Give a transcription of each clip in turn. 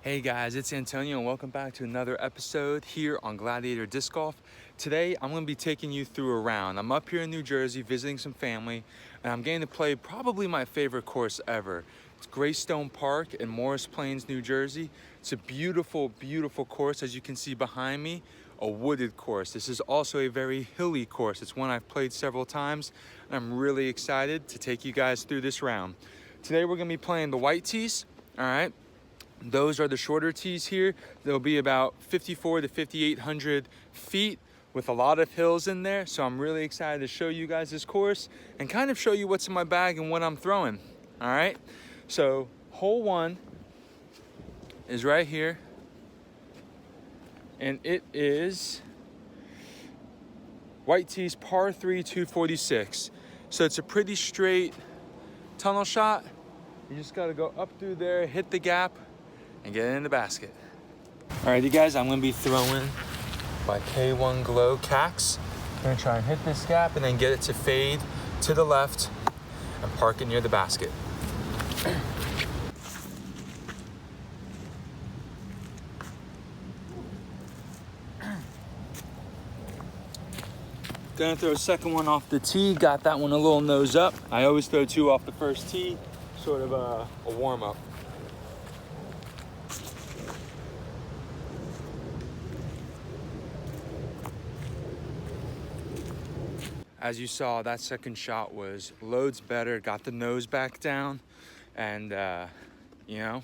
Hey guys, it's Antonio and welcome back to another episode here on Gladiator Disc Golf. Today I'm going to be taking you through a round. I'm up here in New Jersey visiting some family and I'm getting to play probably my favorite course ever. It's Greystone Park in Morris Plains, New Jersey. It's a beautiful, beautiful course, as you can see behind me, a wooded course. This is also a very hilly course. It's one I've played several times and I'm really excited to take you guys through this round. Today we're going to be playing the white tees, all right? Those are the shorter tees here. They'll be about 54 to 5,800 feet with a lot of hills in there. So I'm really excited to show you guys this course and kind of show you what's in my bag and what I'm throwing. All right. So hole one is right here. And it is white tees par 3 246. So it's a pretty straight tunnel shot. You just got to go up through there, hit the gap, and get it in the basket. Alrighty guys, I'm gonna be throwing my K1 Glow Cax. I'm gonna try and hit this gap and then get it to fade to the left and park it near the basket. Gonna throw a second one off the tee. Got that one a little nose up. I always throw two off the first tee, sort of a warm up. As you saw, that second shot was loads better, got the nose back down, and you know,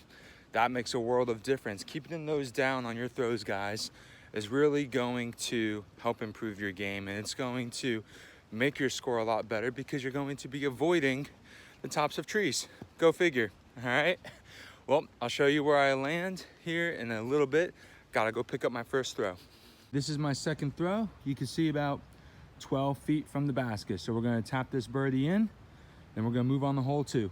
that makes a world of difference. Keeping the nose down on your throws, guys, is really going to help improve your game, and it's going to make your score a lot better because you're going to be avoiding the tops of trees. Go figure, all right? Well, I'll show you where I land here in a little bit. Gotta go pick up my first throw. This is my second throw. You can see about 12 feet from the basket. So we're gonna tap this birdie in, and we're gonna move on to hole two.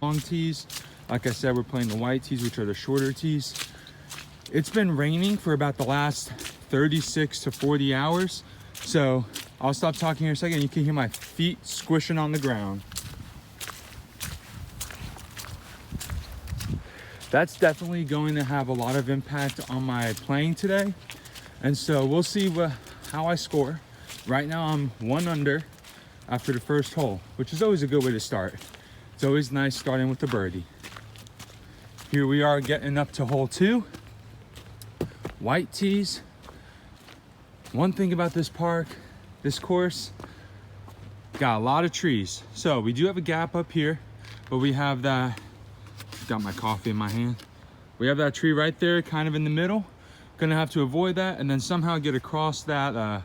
Long tees, like I said, we're playing the white tees, which are the shorter tees. It's been raining for about the last 36 to 40 hours. So I'll stop talking here a second. You can hear my feet squishing on the ground. That's definitely going to have a lot of impact on my playing today. And so we'll see how I score. Right now I'm 1 under after the first hole, which is always a good way to start. It's always nice starting with the birdie. Here we are getting up to hole two. White tees. One thing about this park, this course, got a lot of trees. So we do have a gap up here, but we have that, got my coffee in my hand. We have that tree right there, kind of in the middle. Gonna have to avoid that and then somehow get across that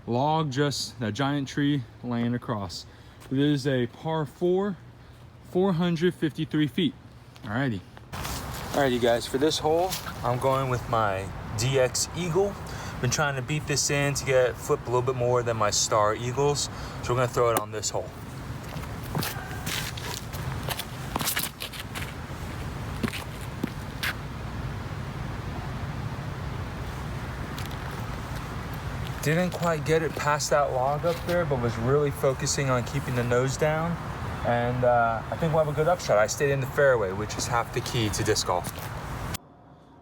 log, just that giant tree laying across. It is a par 4, 453 feet. Alrighty. Alrighty guys, for this hole, I'm going with my DX Eagle. Been trying to beat this in to get flip a little bit more than my Star Eagles. So we're gonna throw it on this hole. Didn't quite get it past that log up there, but was really focusing on keeping the nose down. And I think we'll have a good upshot. I stayed in the fairway, which is half the key to disc golf.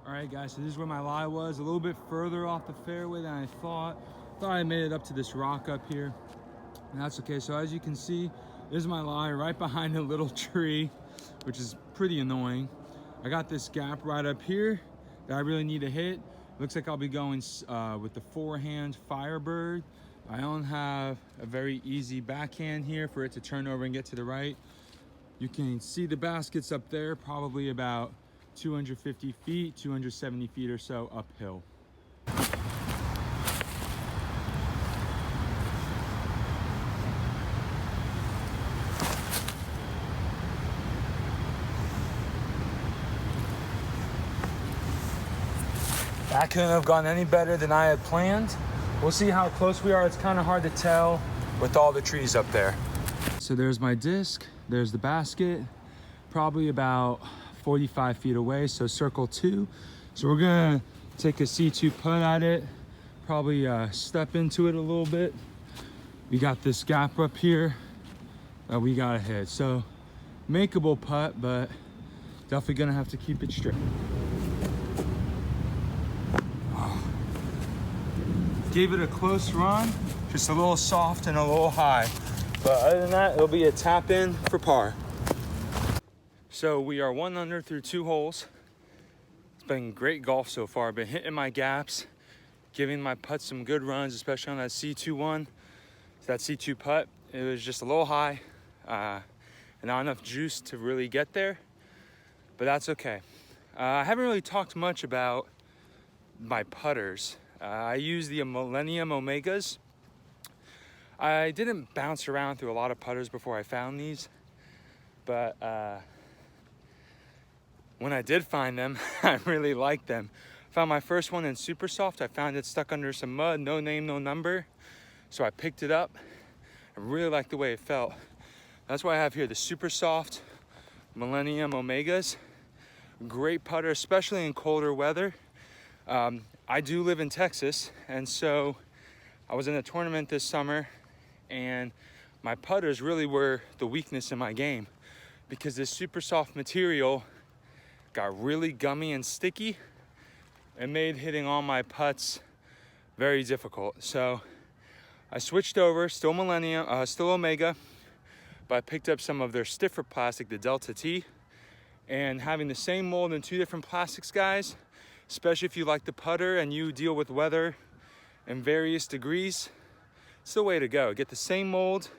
All right, guys, so this is where my lie was. A little bit further off the fairway than I thought. Thought I made it up to this rock up here. And that's okay. So as you can see, this is my lie right behind a little tree, which is pretty annoying. I got this gap right up here that I really need to hit. Looks like I'll be going with the forehand Firebird. I don't have a very easy backhand here for it to turn over and get to the right. You can see the baskets up there, probably about 250 feet, 270 feet or so uphill. That couldn't have gone any better than I had planned. We'll see how close we are. It's kind of hard to tell with all the trees up there. So there's my disc, there's the basket, probably about 45 feet away, so circle 2. So we're gonna take a C2 putt at it, probably step into it a little bit. We got this gap up here that we gotta hit. So makeable putt, but definitely gonna have to keep it straight. Gave it a close run, just a little soft and a little high. But other than that, it'll be a tap in for par. So we are 1 under through 2 holes. It's been great golf so far. Been hitting my gaps, giving my putts some good runs, especially on that C2 one. That C2 putt, it was just a little high and not enough juice to really get there, but that's okay. I haven't really talked much about my putters. I use the Millennium Omegas. I didn't bounce around through a lot of putters before I found these, but when I did find them, I really liked them. Found my first one in Super Soft. I found it stuck under some mud, no name, no number. So I picked it up. I really liked the way it felt. That's why I have here the Super Soft Millennium Omegas. Great putter, especially in colder weather. I do live in Texas, and so I was in a tournament this summer, and my putters really were the weakness in my game because this super soft material got really gummy and sticky and made hitting all my putts very difficult. So I switched over, still Millennium, still Omega, but I picked up some of their stiffer plastic, the Delta T, and having the same mold in 2 different plastics, guys, especially if you like the putter and you deal with weather in various degrees, it's the way to go. Get the same mold,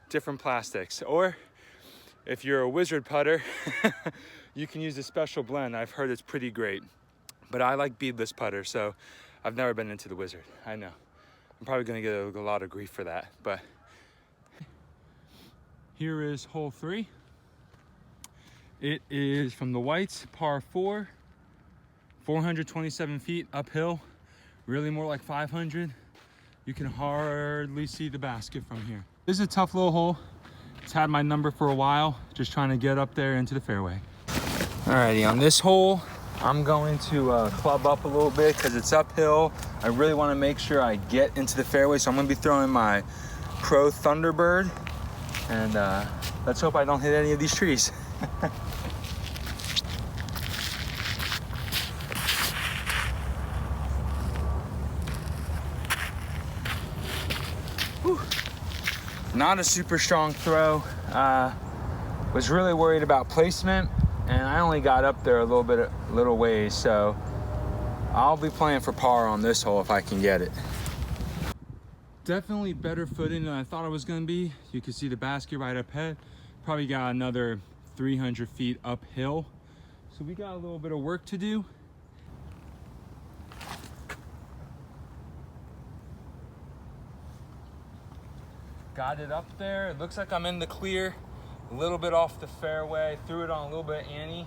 different plastics. Or if you're a wizard putter, you can use a special blend. I've heard it's pretty great. But I like beadless putter, so I've never been into the wizard. I know. I'm probably gonna get a lot of grief for that, but. Here is hole 3. It is from the whites, par 4, 427 feet uphill, really more like 500. You can hardly see the basket from here. This is a tough little hole. It's had my number for a while, just trying to get up there into the fairway. Alrighty, on this hole, I'm going to club up a little bit because it's uphill. I really want to make sure I get into the fairway, so I'm going to be throwing my Pro Thunderbird, and let's hope I don't hit any of these trees. Not a super strong throw. Was really worried about placement, and I only got up there a little ways, so I'll be playing for par on this hole if I can get it. Definitely better footing than I thought it was going to be. You can see the basket right up ahead. Probably got another 300 feet uphill, so we got a little bit of work to do. Got it up there. It looks like I'm in the clear. A little bit off the fairway. Threw it on a little bit of Annie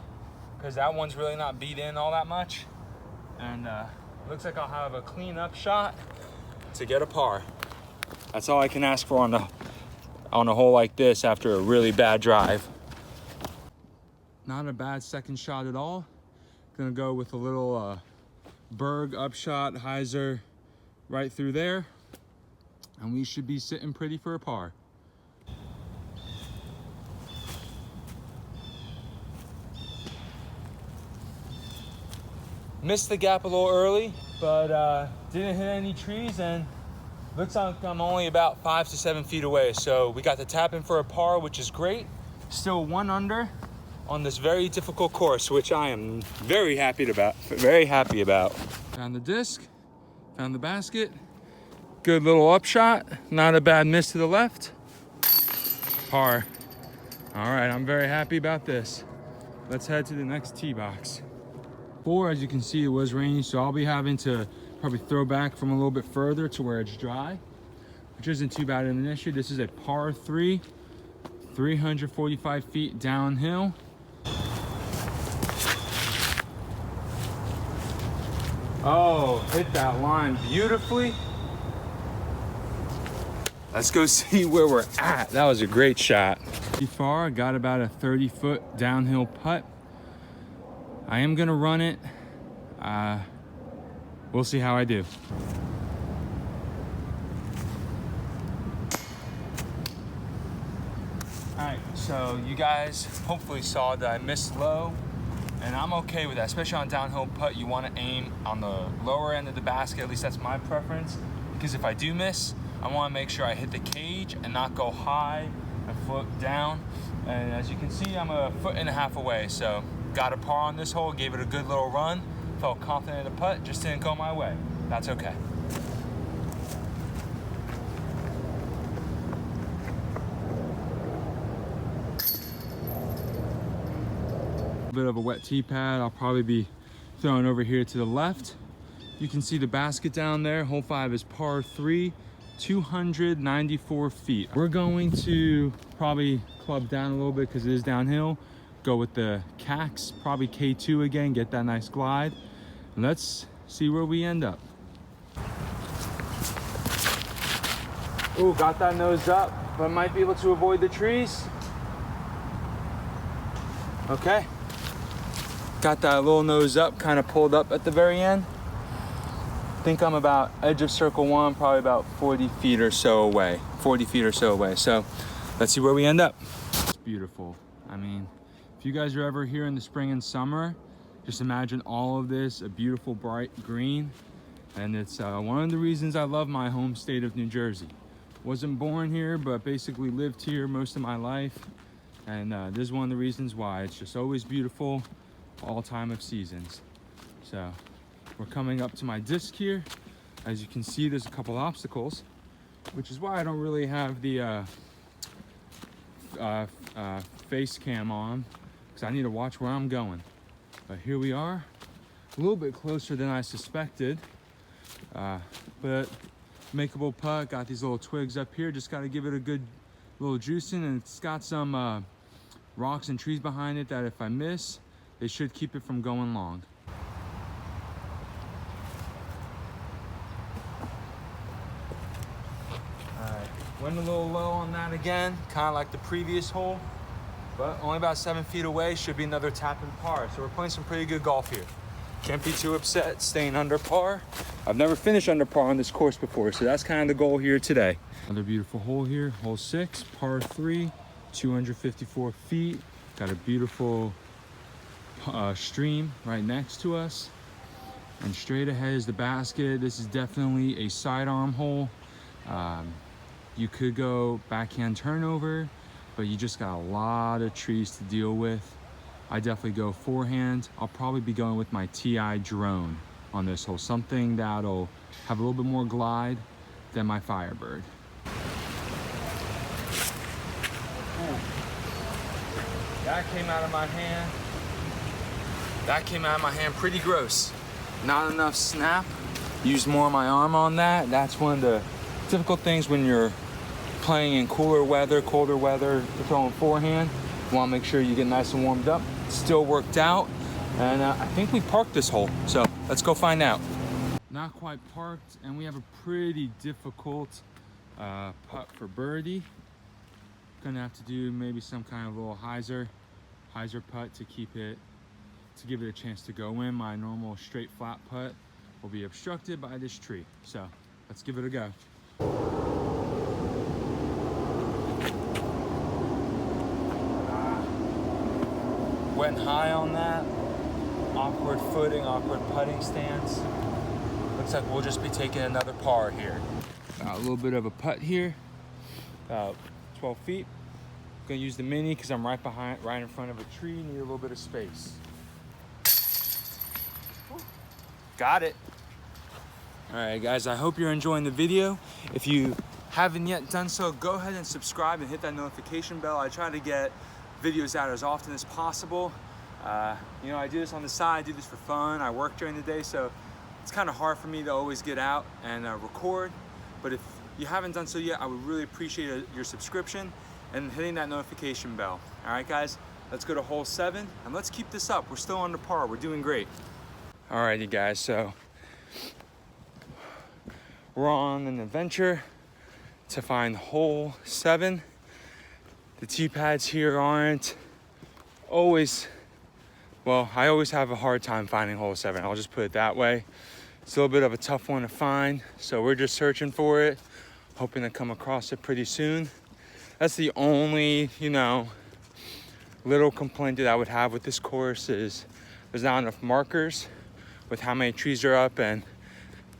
because that one's really not beat in all that much. And looks like I'll have a clean up shot to get a par. That's all I can ask for on a hole like this after a really bad drive. Not a bad second shot at all. Gonna go with a little Berg upshot, hyzer right through there. And we should be sitting pretty for a par. Missed the gap a little early, but didn't hit any trees, and looks like I'm only about 5 to 7 feet away. So we got the tap in for a par, which is great. Still 1 under on this very difficult course, which I am very happy about. Found the disc, found the basket. Good little upshot, not a bad miss to the left. Par. All right, I'm very happy about this. Let's head to the next tee box. 4, as you can see, it was rainy, so I'll be having to probably throw back from a little bit further to where it's dry, which isn't too bad of an issue. This is a par 3, 345 feet downhill. Oh, hit that line beautifully. Let's go see where we're at. That was a great shot. Too far, I got about a 30-foot downhill putt. I am gonna run it. We'll see how I do. All right, so you guys hopefully saw that I missed low, and I'm okay with that, especially on downhill putt. You wanna aim on the lower end of the basket, at least that's my preference, because if I do miss, I want to make sure I hit the cage and not go high and float down. And as you can see, I'm 1.5 feet away, so got a par on this hole, gave it a good little run, felt confident in the putt, just didn't go my way. That's okay. Bit of a wet tee pad. I'll probably be throwing over here to the left. You can see the basket down there. Hole 5 is par 3, 294 feet. We're going to probably club down a little bit because it is downhill. Go with the Cax, probably K2 again, get that nice glide. And let's see where we end up. Ooh, got that nose up, but might be able to avoid the trees. Okay. Got that little nose up, kind of pulled up at the very end. I think I'm about edge of circle 1, probably about 40 feet or so away. 40 feet or so away. So let's see where we end up. It's beautiful. I mean, if you guys are ever here in the spring and summer, just imagine all of this, a beautiful bright green. And it's one of the reasons I love my home state of New Jersey. Wasn't born here, but basically lived here most of my life. And this is one of the reasons why. It's just always beautiful, all time of seasons. So we're coming up to my disc here. As you can see, there's a couple obstacles, which is why I don't really have the face cam on, because I need to watch where I'm going. But here we are, a little bit closer than I suspected, but makeable putt. Got these little twigs up here, just got to give it a good little juicing, and it's got some rocks and trees behind it that if I miss, they should keep it from going long. Alright, went a little low on that again, kind of like the previous hole, but only about 7 feet away, should be another tap and par. So we're playing some pretty good golf here. Can't be too upset staying under par. I've never finished under par on this course before, so that's kind of the goal here today. Another beautiful hole here, hole 6, par 3, 254 feet. Got a beautiful stream right next to us, and straight ahead is the basket. This is definitely a sidearm hole. You could go backhand turnover, but you just got a lot of trees to deal with. I definitely go forehand. I'll probably be going with my TI drone on this hole, something that'll have a little bit more glide than my Firebird. Ooh. That came out of my hand. That came out of my hand pretty gross. Not enough snap. Used more of my arm on that. That's one of the difficult things when you're playing in colder weather, you're throwing forehand. You want to make sure you get nice and warmed up. Still worked out. And I think we parked this hole. So let's go find out. Not quite parked, and we have a pretty difficult putt for birdie. Gonna have to do maybe some kind of little hyzer putt to keep it, to give it a chance to go in. My normal straight flat putt will be obstructed by this tree. So let's give it a go. Went high on that. Awkward footing, awkward putting stance. Looks like we'll just be taking another par here. Got a little bit of a putt here, about 12 feet. Gonna use the mini because I'm right in front of a tree, need a little bit of space. Got it. All right, guys, I hope you're enjoying the video. If you haven't yet done so, go ahead and subscribe and hit that notification bell. I try to get videos out as often as possible. You know, I do this on the side, I do this for fun. I work during the day, so it's kind of hard for me to always get out and record. But if you haven't done so yet, I would really appreciate your subscription and hitting that notification bell. All right, guys, let's go to hole 7 and let's keep this up. We're still under par, we're doing great. All righty, guys, so we're on an adventure to find hole 7. The tee pads here aren't always, well, I always have a hard time finding hole 7. I'll just put it that way. It's a little bit of a tough one to find, so we're just searching for it, hoping to come across it pretty soon. That's the only, you know, little complaint that I would have with this course is there's not enough markers with how many trees are up, and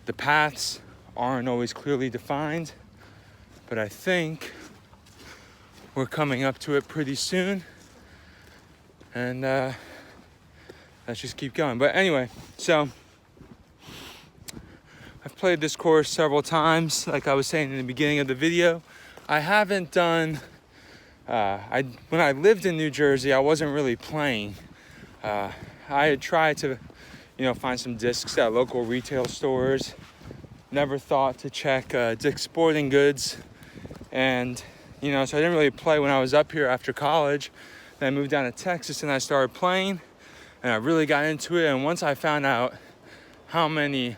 the paths aren't always clearly defined, but I think we're coming up to it pretty soon. And let's just keep going. But anyway, so I've played this course several times. Like I was saying in the beginning of the video, I haven't done, when I lived in New Jersey, I wasn't really playing. I had tried to, find some discs at local retail stores. Never thought to check Dick's Sporting Goods. And, so I didn't really play when I was up here after college. Then I moved down to Texas and I started playing. And I really got into it. And once I found out how many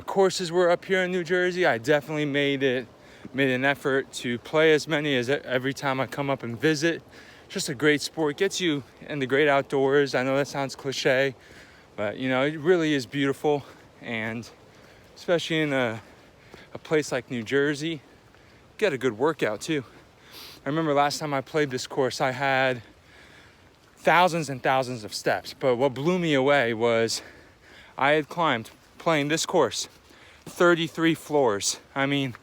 courses were up here in New Jersey, I definitely made an effort to play as many as every time I come up and visit. Just a great sport, gets you in the great outdoors. I know that sounds cliche, but it really is beautiful. And especially in a place like New Jersey, get a good workout too. I remember last time I played this course, I had thousands and thousands of steps. But what blew me away was I had climbed, playing this course, 33 floors. I mean,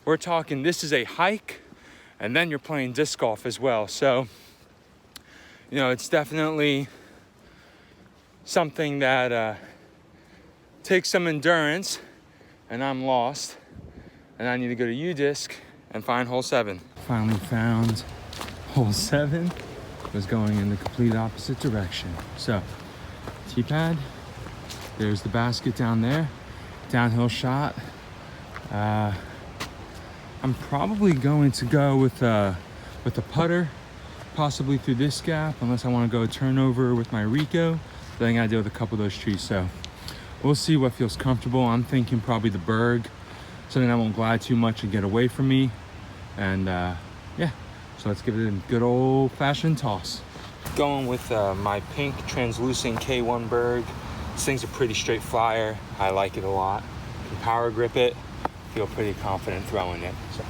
we're talking, this is a hike, and then you're playing disc golf as well. So, it's definitely something that takes some endurance, and I'm lost. And I need to go to U-Disc and find hole 7. Finally found hole 7. Was going in the complete opposite direction. So, tee-pad, there's the basket down there, downhill shot. I'm probably going to go with a putter, possibly through this gap, unless I want to go turnover with my Rico. Then I gotta deal with a couple of those trees. So we'll see what feels comfortable. I'm thinking probably the Berg, something that won't glide too much and get away from me. And yeah, so let's give it a good old-fashioned toss. Going with my pink translucent K1 Berg. This thing's a pretty straight flyer. I like it a lot. Can power grip it. Feel pretty confident throwing it. So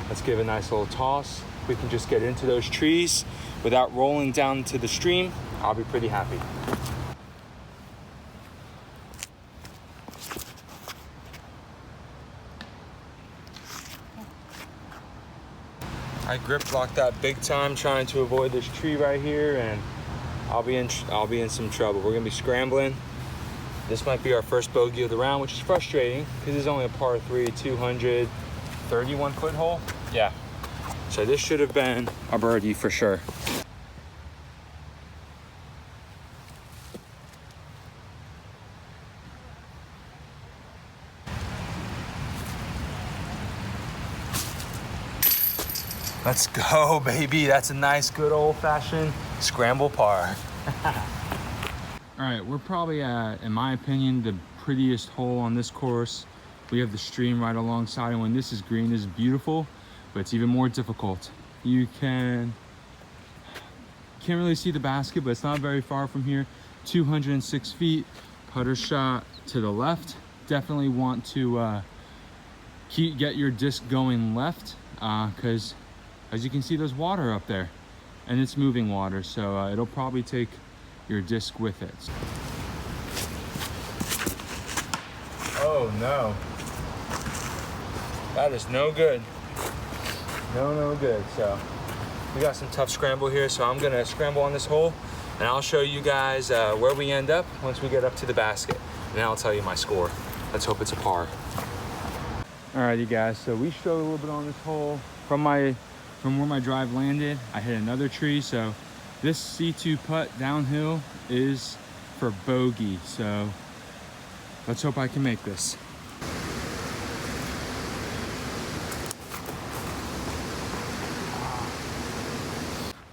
let's give it a nice little toss. If we can just get into those trees without rolling down to the stream, I'll be pretty happy. I grip locked that big time trying to avoid this tree right here, and I'll be in some trouble. We're gonna be scrambling. This might be our first bogey of the round, which is frustrating because it's only a par 3, 231 foot hole. Yeah. So this should have been a birdie for sure. Let's go, baby. That's a nice, good old-fashioned scramble par. All right, we're probably at, in my opinion, the prettiest hole on this course. We have the stream right alongside, and when this is green, this is beautiful, but it's even more difficult. You can't really see the basket, but it's not very far from here. 206 feet, putter shot to the left. Definitely want to get your disc going left, because as you can see, there's water up there, and it's moving water, so it'll probably take your disc with it. Oh no, that is no good. No good. So we got some tough scramble here, so I'm gonna scramble on this hole, and I'll show you guys where we end up once we get up to the basket, and then I'll tell you my score. Let's hope it's a par. All right, you guys, so we struggled a little bit on this hole. From where my drive landed, I hit another tree, so this C2 putt downhill is for bogey, so let's hope I can make this.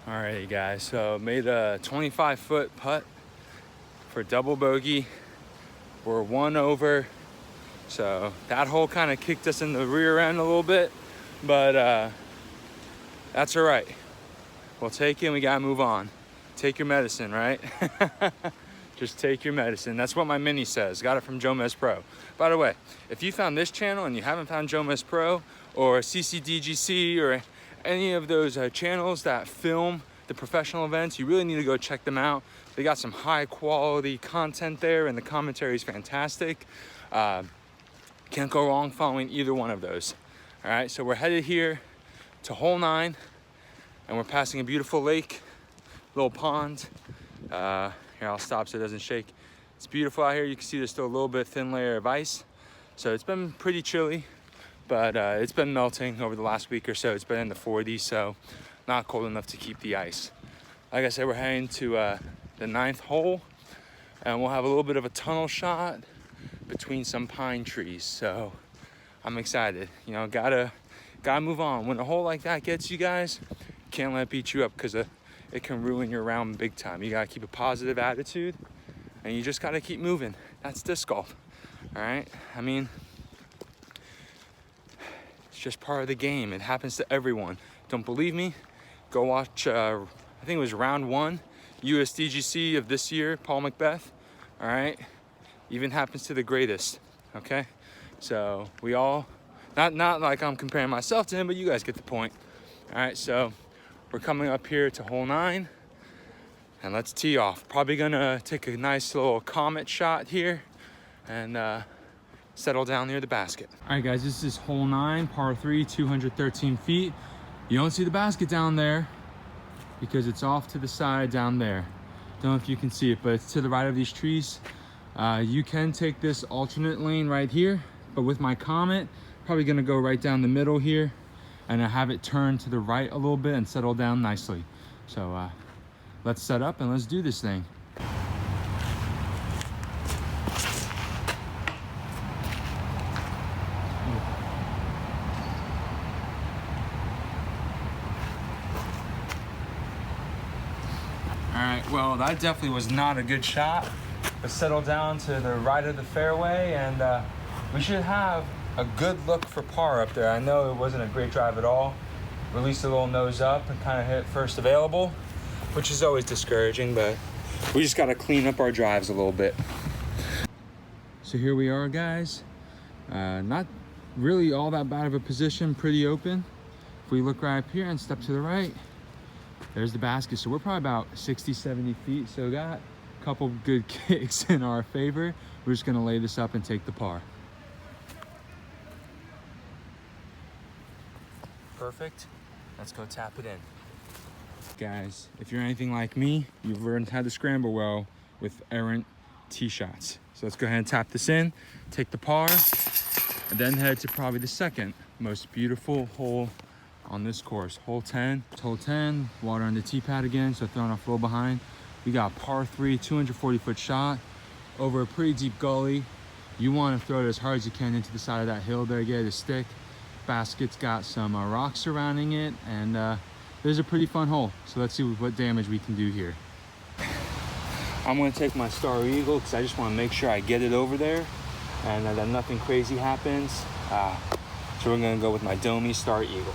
All right, guys, so made a 25-foot putt for double bogey. We're 1 over, so that hole kind of kicked us in the rear end a little bit, but that's all right. We'll take it and we gotta move on. Take your medicine, right? Just take your medicine. That's what my mini says. Got it from Jomez Pro. By the way, if you found this channel and you haven't found Jomez Pro or CCDGC or any of those channels that film the professional events, you really need to go check them out. They got some high quality content there, and the commentary is fantastic. Can't go wrong following either one of those. All right, so we're headed here to hole 9, and we're passing a beautiful lake, little pond. Here, I'll stop so it doesn't shake. It's beautiful out here. You can see there's still a little bit thin layer of ice. So it's been pretty chilly, but it's been melting over the last week or so. It's been in the 40s, so not cold enough to keep the ice. Like I said, we're heading to the 9th hole, and we'll have a little bit of a tunnel shot between some pine trees. So I'm excited. You know, gotta move on. When a hole like that gets you guys, can't let it beat you up, because it can ruin your round big time. You gotta keep a positive attitude, and you just gotta keep moving. That's disc golf, all right? I mean, it's just part of the game. It happens to everyone. Don't believe me? Go watch, I think it was round 1, USDGC of this year, Paul Macbeth, all right? Even happens to the greatest, okay? So we all, not like I'm comparing myself to him, but you guys get the point. All right, so we're coming up here to hole 9, and let's tee off. Probably gonna take a nice little comet shot here and settle down near the basket. All right, guys, this is hole 9, par 3, 213 feet. You don't see the basket down there because it's off to the side down there. Don't know if you can see it, but it's to the right of these trees. You can take this alternate lane right here, but with my Comet, probably gonna go right down the middle here, and I have it turn to the right a little bit and settle down nicely. So let's set up and let's do this thing. All right, well, that definitely was not a good shot. Let's settle down to the right of the fairway, and we should have a good look for par up there. I know it wasn't a great drive at all. Released a little nose up and kind of hit first available, which is always discouraging, but we just got to clean up our drives a little bit. So here we are, guys. Not really all that bad of a position, pretty open. If we look right up here and step to the right, there's the basket. So we're probably about 60, 70 feet. So got a couple good kicks in our favor. We're just gonna lay this up and take the par. Perfect. Let's go tap it in. Guys, if you're anything like me, you've learned how to scramble well with errant tee shots. So let's go ahead and tap this in, take the par, and then head to probably the second most beautiful hole on this course. Hole 10. It's hole 10, water on the tee pad again, so throwing off a little behind. We got par 3, 240-foot shot over a pretty deep gully. You want to throw it as hard as you can into the side of that hill there, get it to stick. Basket's got some rocks surrounding it, and there's a pretty fun hole. So let's see what damage we can do here. I'm gonna take my Star Eagle because I just want to make sure I get it over there and that nothing crazy happens. So we're gonna go with my Domi Star Eagle.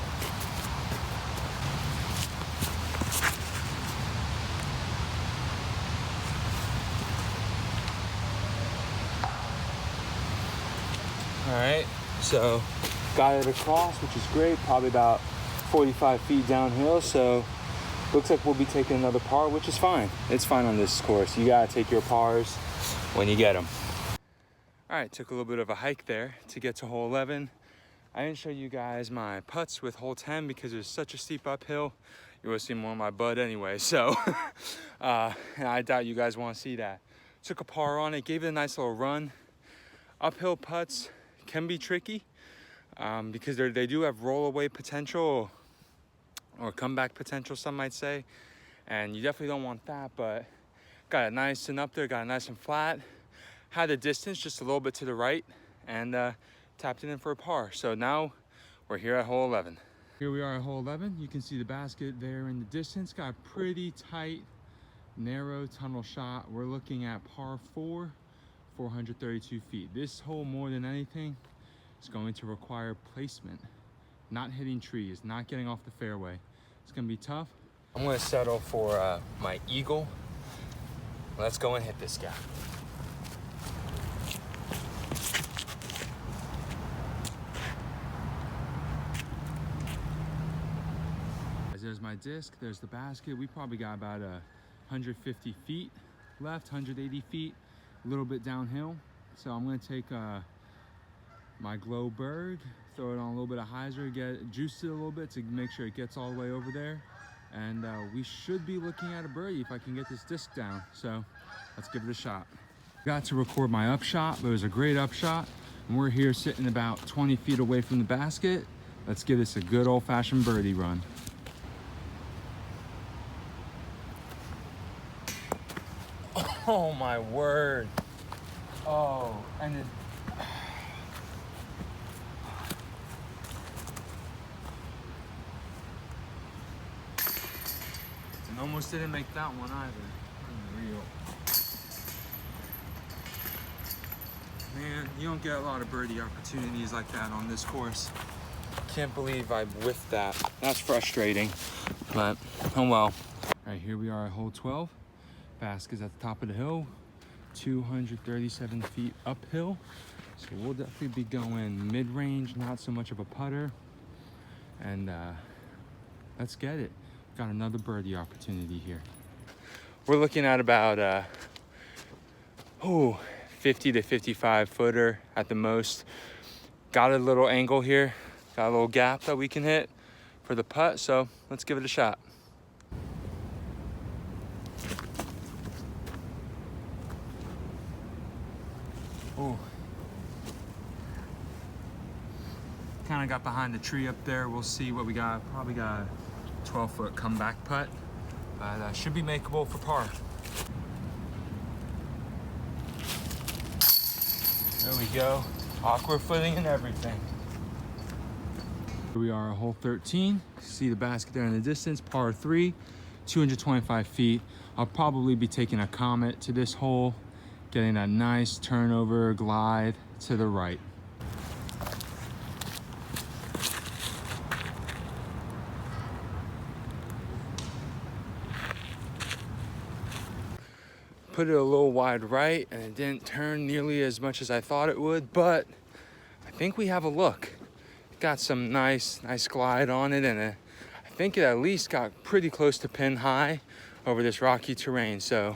All right, so got it across, which is great, probably about 45 feet downhill. So looks like we'll be taking another par, which is fine. It's fine on this course. You gotta take your pars when you get them. All right, took a little bit of a hike there to get to hole 11. I didn't show you guys my putts with hole 10 because it's such a steep uphill. You will see more of my butt anyway. So, and I doubt you guys want to see that. Took a par on it, gave it a nice little run. Uphill putts can be tricky because they do have roll-away potential or comeback potential, some might say. And you definitely don't want that, but got it nice and up there, got it nice and flat. Had the distance just a little bit to the right, and tapped it in for a par. So now we're here at hole 11. Here we are at hole 11. You can see the basket there in the distance. Got a pretty tight, narrow tunnel shot. We're looking at par 4, 432 feet. This hole, more than anything, is going to require placement. Not hitting trees, not getting off the fairway. It's gonna be tough. I'm gonna settle for my Eagle. Let's go and hit this guy. There's my disc, there's the basket. We probably got about 150 feet left, 180 feet, a little bit downhill. So I'm gonna take my glow berg, throw it on a little bit of hyzer, juice it a little bit to make sure it gets all the way over there. And we should be looking at a birdie if I can get this disc down. So let's give it a shot. Got to record my upshot, but it was a great upshot. And we're here sitting about 20 feet away from the basket. Let's give this a good old-fashioned birdie run. Oh my word. Oh, and it, and almost didn't make that one either. Unreal. Man, you don't get a lot of birdie opportunities like that on this course. Can't believe I whiffed that. That's frustrating, but oh well. All right, here we are at hole 12. Basket's at the top of the hill, 237 feet uphill. So we'll definitely be going mid-range, not so much of a putter. And let's get it. Got another birdie opportunity here. We're looking at about 50 to 55 footer at the most. Got a little angle here, got a little gap that we can hit for the putt. So let's give it a shot. Ooh. Kind of got behind the tree up there. We'll see what we got. Probably got a 12-foot comeback putt, but should be makeable for par. There we go. Awkward footing and everything. Here we are at hole 13. See the basket there in the distance, par 3, 225 feet. I'll probably be taking a Comet to this hole, getting that nice turnover glide to the right. Put it a little wide right, and it didn't turn nearly as much as I thought it would, but I think we have a look. Got some nice glide on it, and I think it at least got pretty close to pin high over this rocky terrain. So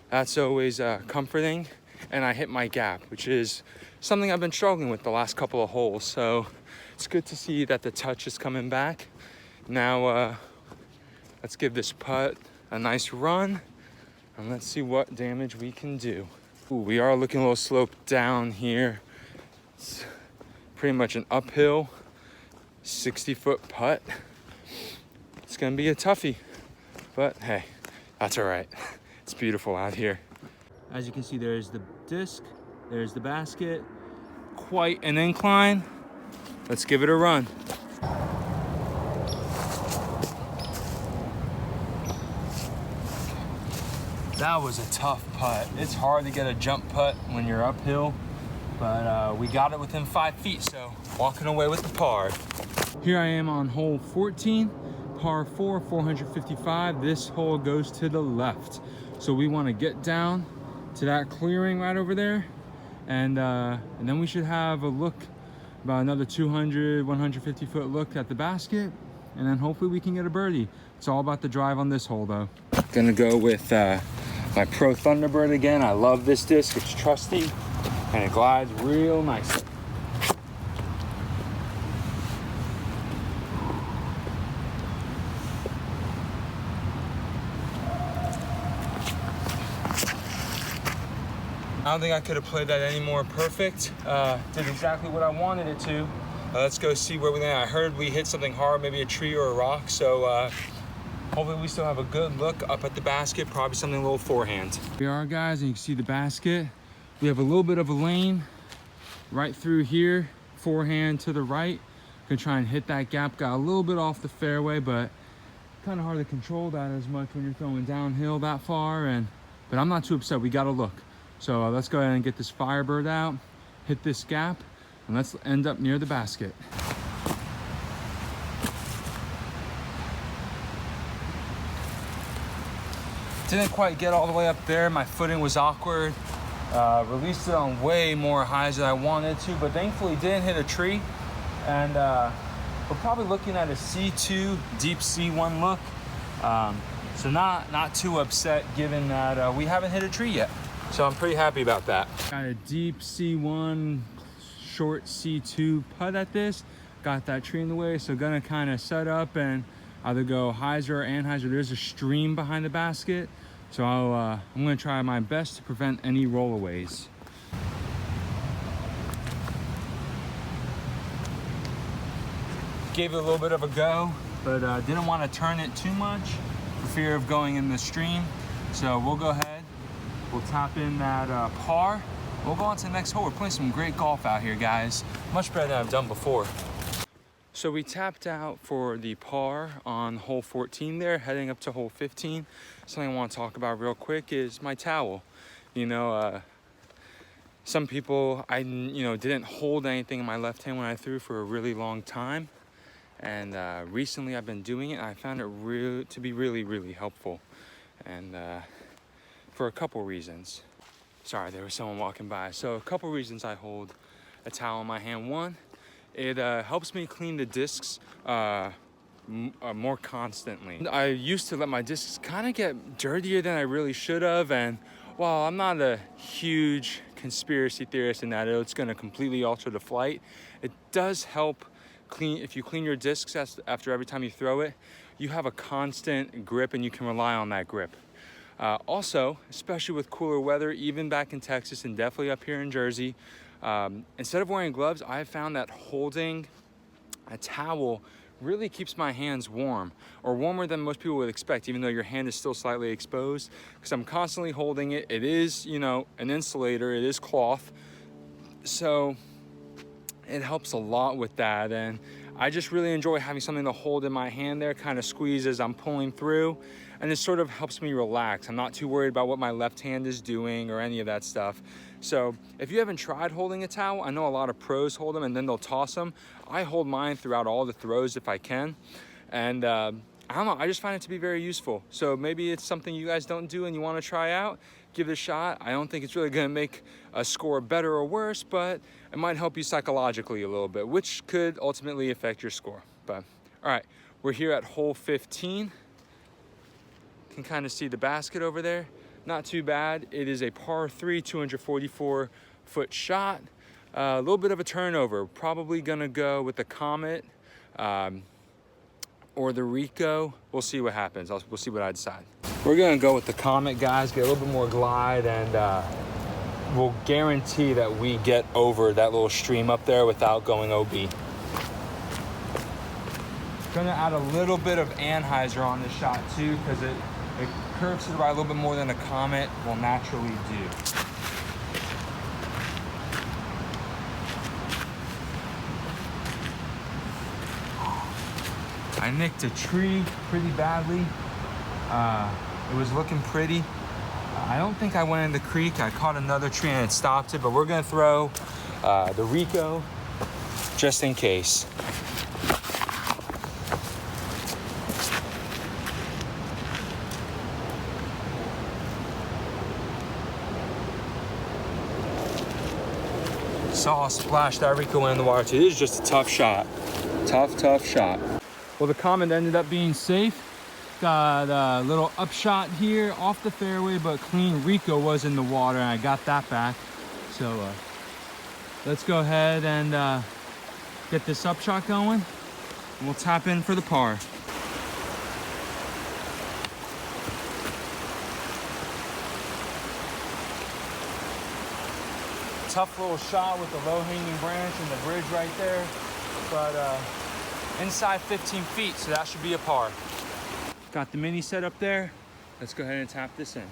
that's always comforting. And I hit my gap, which is something I've been struggling with the last couple of holes. So it's good to see that the touch is coming back. Now let's give this putt a nice run, and let's see what damage we can do. Ooh, we are looking a little sloped down here. It's pretty much an uphill 60-foot putt. It's gonna be a toughie, but hey, that's all right. It's beautiful out here. As you can see, there's the disc, there's the basket, quite an incline. Let's give it a run. That was a tough putt. It's hard to get a jump putt when you're uphill, but we got it within 5 feet, so walking away with the par. Here I am on hole 14, par 4, 455. This hole goes to the left. So we want to get down to that clearing right over there, and then we should have a look, about another 200, 150 foot look at the basket, and then hopefully we can get a birdie. It's all about the drive on this hole though. Gonna go with my Pro Thunderbird again. I love this disc, it's trusty, and it glides real nicely. I don't think I could have played that any more perfect. Did exactly what I wanted it to. Let's go see where we land. I heard we hit something hard, maybe a tree or a rock, so hopefully we still have a good look up at the basket, probably something a little forehand. Here we are, guys, and you can see the basket. We have a little bit of a lane right through here, forehand to the right. Gonna try and hit that gap. Got a little bit off the fairway, but kind of hard to control that as much when you're throwing downhill that far. But I'm not too upset, we got a look. So let's go ahead and get this Firebird out, hit this gap, and let's end up near the basket. Didn't quite get all the way up there. My footing was awkward. Released it on way more highs than I wanted to, but thankfully didn't hit a tree. And we're probably looking at a C2, deep C1 look. So not too upset given that we haven't hit a tree yet. So I'm pretty happy about that. Got a deep C1 short C2 putt at this. Got that tree in the way, so gonna kind of set up and either go hyzer or anhyzer. There's a stream behind the basket, so I'm gonna try my best to prevent any rollaways. Gave it a little bit of a go, but didn't want to turn it too much for fear of going in the stream. So we'll go ahead, we'll tap in that par. We'll go on to the next hole. We're playing some great golf out here, guys. Much better than I've done before. So we tapped out for the par on hole 14 there, heading up to hole 15. Something I want to talk about real quick is my towel. You know, some people, didn't hold anything in my left hand when I threw for a really long time. And recently I've been doing it. I found it to be really, really helpful. And for a couple reasons. Sorry, there was someone walking by. So a couple reasons I hold a towel in my hand. One, it helps me clean the discs more constantly. I used to let my discs kind of get dirtier than I really should have. And while I'm not a huge conspiracy theorist in that it's going to completely alter the flight, it does help clean. If you clean your discs after every time you throw it, you have a constant grip and you can rely on that grip. Also, especially with cooler weather, even back in Texas and definitely up here in Jersey, instead of wearing gloves, I've found that holding a towel really keeps my hands warm, or warmer than most people would expect, even though your hand is still slightly exposed, because I'm constantly holding it. It is, an insulator, it is cloth, so it helps a lot with that. And I just really enjoy having something to hold in my hand there, kind of squeeze as I'm pulling through, and it sort of helps me relax. I'm not too worried about what my left hand is doing or any of that stuff. So if you haven't tried holding a towel, I know a lot of pros hold them and then they'll toss them. I hold mine throughout all the throws if I can. And I don't know, I just find it to be very useful. So maybe it's something you guys don't do and you want to try out, give it a shot. I don't think it's really going to make a score better or worse, but it might help you psychologically a little bit, which could ultimately affect your score. But all right, we're here at hole 15. Can kind of see the basket over there. Not too bad. It is a par 3, 244-foot shot. A little bit of a turnover. Probably gonna go with the Comet or the Rico. We'll see what happens. We'll see what I decide. We're gonna go with the Comet, guys. Get a little bit more glide, and we'll guarantee that we get over that little stream up there without going OB. Gonna add a little bit of anhyzer on this shot too, because it curves to the right a little bit more than a Comet will naturally do. I nicked a tree pretty badly. It was looking pretty. I don't think I went in the creek. I caught another tree and it stopped it, but we're gonna throw the Rico just in case. Saw a splash that Rico went in the water too. This is just a tough shot. Tough shot. Well, the Comet ended up being safe. Got a little upshot here off the fairway, but clean Rico was in the water and I got that back. So let's go ahead and get this upshot going. And we'll tap in for the par. Tough little shot with the low-hanging branch and the bridge right there, but inside 15 feet, so that should be a par. Got the mini set up there. Let's go ahead and tap this in.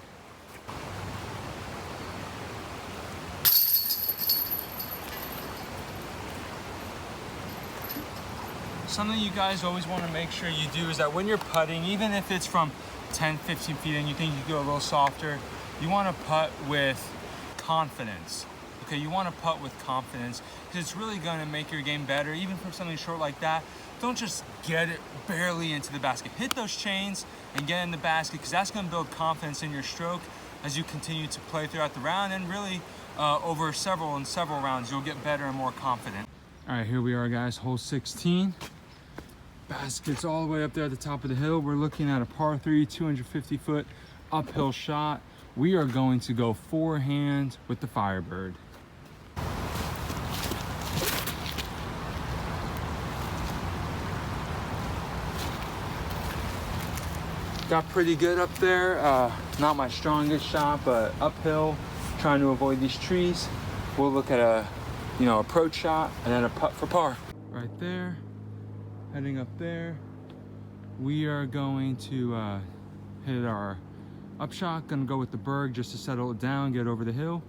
Something you guys always want to make sure you do is that when you're putting, even if it's from 10, 15 feet and you think you can go a little softer, you want to putt with confidence. Okay, you want to putt with confidence because it's really going to make your game better, even from something short like that. Don't just get it barely into the basket. Hit those chains and get in the basket, because that's going to build confidence in your stroke as you continue to play throughout the round, and really over several rounds, you'll get better and more confident. All right, here we are, guys, hole 16. Basket's all the way up there at the top of the hill. We're looking at a par 3, 250-foot uphill shot. We are going to go forehand with the Firebird. Got pretty good up there. Not my strongest shot, but uphill, trying to avoid these trees. We'll look at a, approach shot and then a putt for par. Right there, heading up there. We are going to hit our up shot. Gonna go with the berg just to settle it down, get over the hill.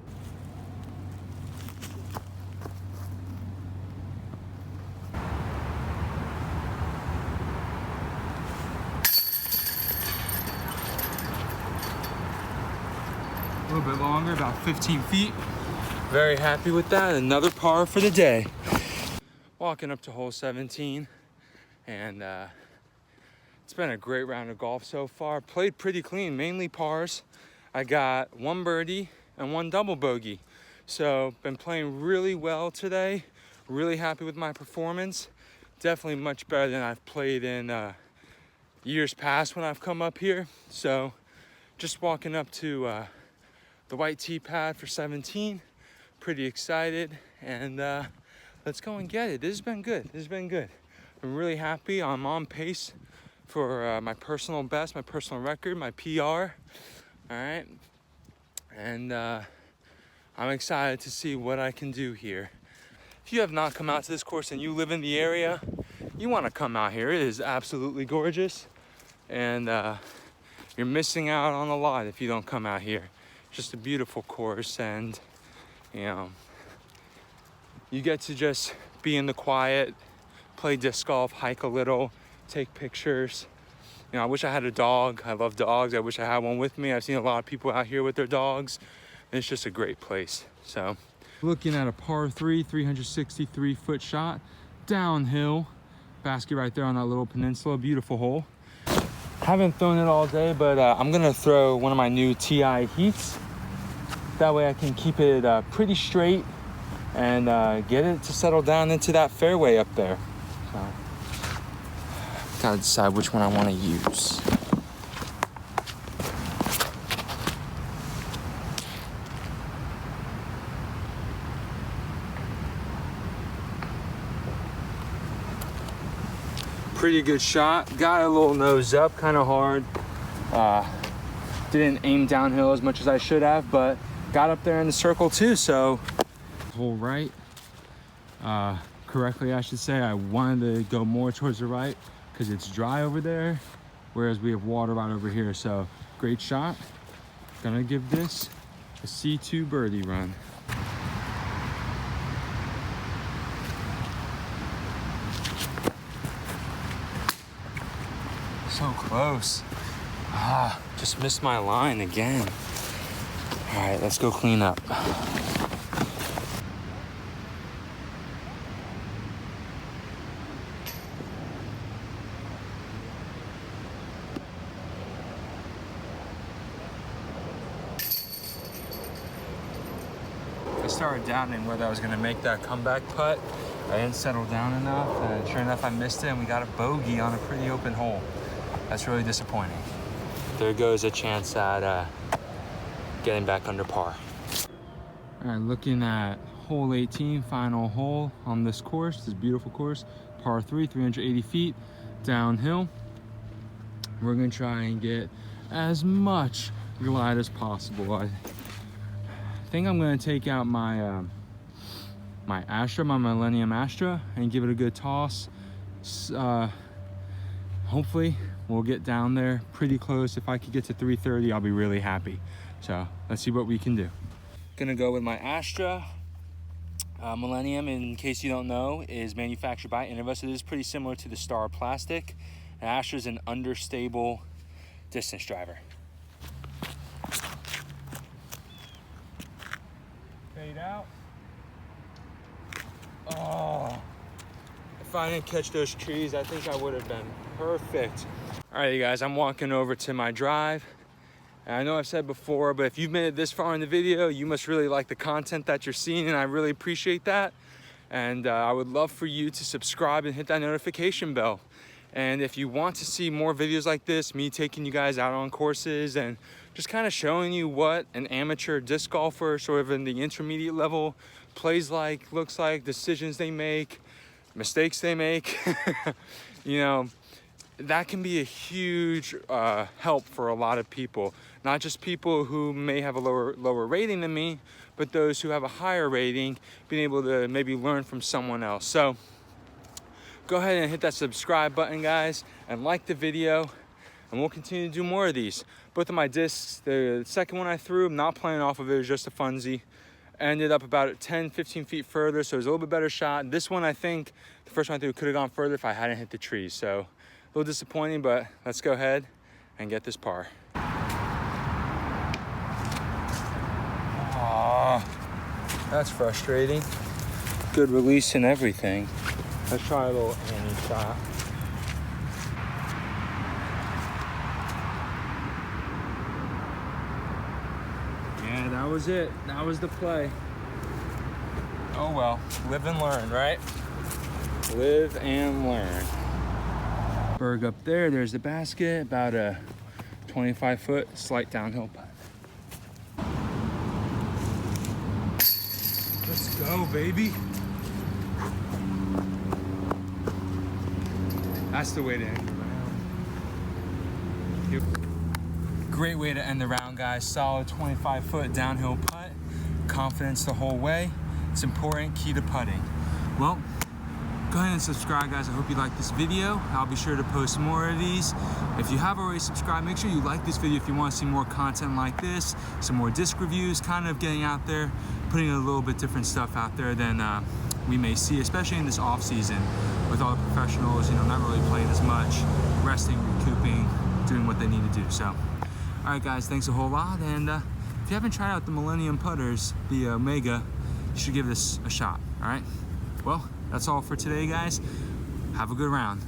A little bit longer, about 15 feet. Very happy with that. Another par for the day. Walking up to hole 17, and it's been a great round of golf so far. Played pretty clean, mainly pars. I got 1 birdie and 1 double bogey. So been playing really well today. Really happy with my performance. Definitely much better than I've played in years past when I've come up here. So just walking up to the white tee pad for 17. Pretty excited, and let's go and get it. This has been good. This has been good. I'm really happy. I'm on pace for my personal best, my personal record, my PR. All right, and I'm excited to see what I can do here. If you have not come out to this course and you live in the area, you want to come out here. It is absolutely gorgeous, and you're missing out on a lot if you don't come out here. Just a beautiful course, and you get to just be in the quiet, play disc golf, hike a little, take pictures. I wish I had a dog. I love dogs. I wish I had one with me. I've seen a lot of people out here with their dogs, and it's just a great place. So looking at a par 3, 363-foot shot downhill, basket right there on that little peninsula. Beautiful hole. Haven't thrown it all day, but I'm gonna throw one of my new TI heats. That way I can keep it pretty straight and get it to settle down into that fairway up there. So, gotta decide which one I wanna use. Pretty good shot. Got a little nose up, kind of hard. Didn't aim downhill as much as I should have, but got up there in the circle too. So hole right, correctly I should say. I wanted to go more towards the right because it's dry over there, whereas we have water right over here. So great shot. Gonna give this a C2 birdie run. So close. Just missed my line again. All right, let's go clean up. I started doubting whether I was gonna make that comeback putt. I didn't settle down enough, and sure enough, I missed it, and we got a bogey on a pretty open hole. That's really disappointing. There goes a chance at getting back under par. All right, looking at hole 18, final hole on this course, this beautiful course, par 3, 380 feet, downhill. We're gonna try and get as much glide as possible. I think I'm gonna take out my my Astra, my Millennium Astra, and give it a good toss. Hopefully we'll get down there pretty close. If I could get to 330, I'll be really happy. So let's see what we can do. Gonna go with my Astra. Millennium, in case you don't know, is manufactured by Innova. It is pretty similar to the Star Plastic. And Astra is an understable distance driver. Fade out. Oh, if I didn't catch those trees, I think I would have been perfect. All right, you guys, I'm walking over to my drive. And I know I've said before, but if you've made it this far in the video, you must really like the content that you're seeing, and I really appreciate that. And I would love for you to subscribe and hit that notification bell. And if you want to see more videos like this, me taking you guys out on courses and just kind of showing you what an amateur disc golfer, sort of in the intermediate level, plays like, looks like, decisions they make, mistakes they make, you know, that can be a huge help for a lot of people. Not just people who may have a lower rating than me, but those who have a higher rating, being able to maybe learn from someone else. So go ahead and hit that subscribe button, guys, and like the video, and we'll continue to do more of these. Both of my discs, the second one I threw, I'm not playing off of it, it was just a funsy. Ended up about 10, 15 feet further, so it was a little bit better shot. This one, I think, the first one I threw could have gone further if I hadn't hit the trees. So a little disappointing, but let's go ahead and get this par. Aww, that's frustrating. Good release and everything. Let's try a little Annie shot. Yeah, that was it. That was the play. Oh well, live and learn, right? Live and learn. Berg up there, there's the basket, about a 25-foot slight downhill putt. Let's go, baby. That's the way to end the round. Great way to end the round, guys. Solid 25-foot downhill putt. Confidence the whole way. It's important, key to putting. Well, go ahead and subscribe, guys. I hope you like this video. I'll be sure to post more of these. If you have already subscribed, make sure you like this video if you want to see more content like this, some more disc reviews, kind of getting out there, putting a little bit different stuff out there than we may see, especially in this off season with all the professionals, not really playing as much, resting, recouping, doing what they need to do. So, all right, guys, thanks a whole lot. And if you haven't tried out the Millennium putters, the Omega, you should give this a shot. All right. Well, that's all for today, guys. Have a good round.